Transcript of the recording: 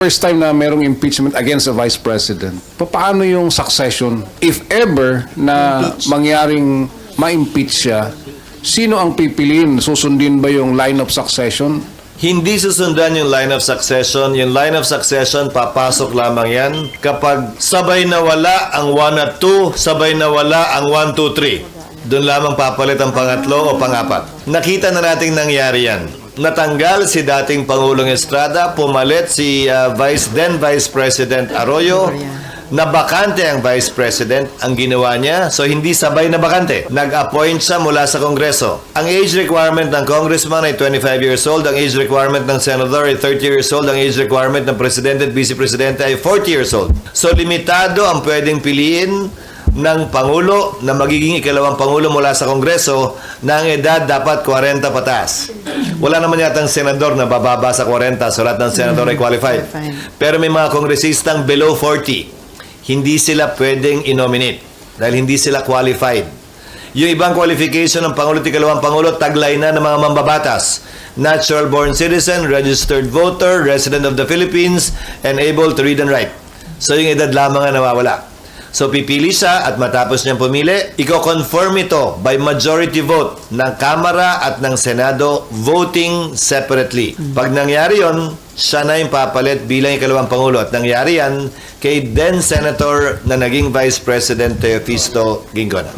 First time na merong impeachment against a vice president, paano yung succession? If ever na mangyaring ma-impeach siya, sino ang pipiliin? Susundin ba yung line of succession? Hindi susundan yung line of succession. Yung line of succession, papasok lamang yan kapag sabay na wala ang 1 at 2, sabay na wala ang 1, 2, 3. Doon lamang papalit ang pangatlo o pangapat. Nakita na nating nangyari yan. Natanggal si dating Pangulong Estrada, pumalit si then Vice President Arroyo, na bakante ang Vice President ang ginawa niya, so hindi sabay na bakante. Nag-appoint siya mula sa Kongreso. Ang age requirement ng Congressman ay 25 years old, ang age requirement ng Senator ay 30 years old, ang age requirement ng Presidente at Vice Presidente ay 40 years old. So limitado ang pwedeng piliin ng Pangulo na magiging ikalawang Pangulo mula sa Kongreso na ang edad dapat 40 pataas. Wala naman yatang senador na bababa sa 40, so lahat ng senador ay qualified. Pero may mga kongresistang below 40. Hindi sila pwedeng i-nominate dahil hindi sila qualified. Yung ibang qualification ng Pangulo at ikalawang Pangulo, taglay na ng mga mambabatas. Natural born citizen, registered voter, resident of the Philippines, and able to read and write. So yung edad lamang ang nawawala. So pipili siya at matapos niyang pumili, i-conform ito by majority vote ng Kamara at ng Senado voting separately. Pag nangyari yon, siya na yung papalit bilang ikalawang Pangulo. At nangyari yan kay then Senator na naging Vice President Teofisto Ginggona.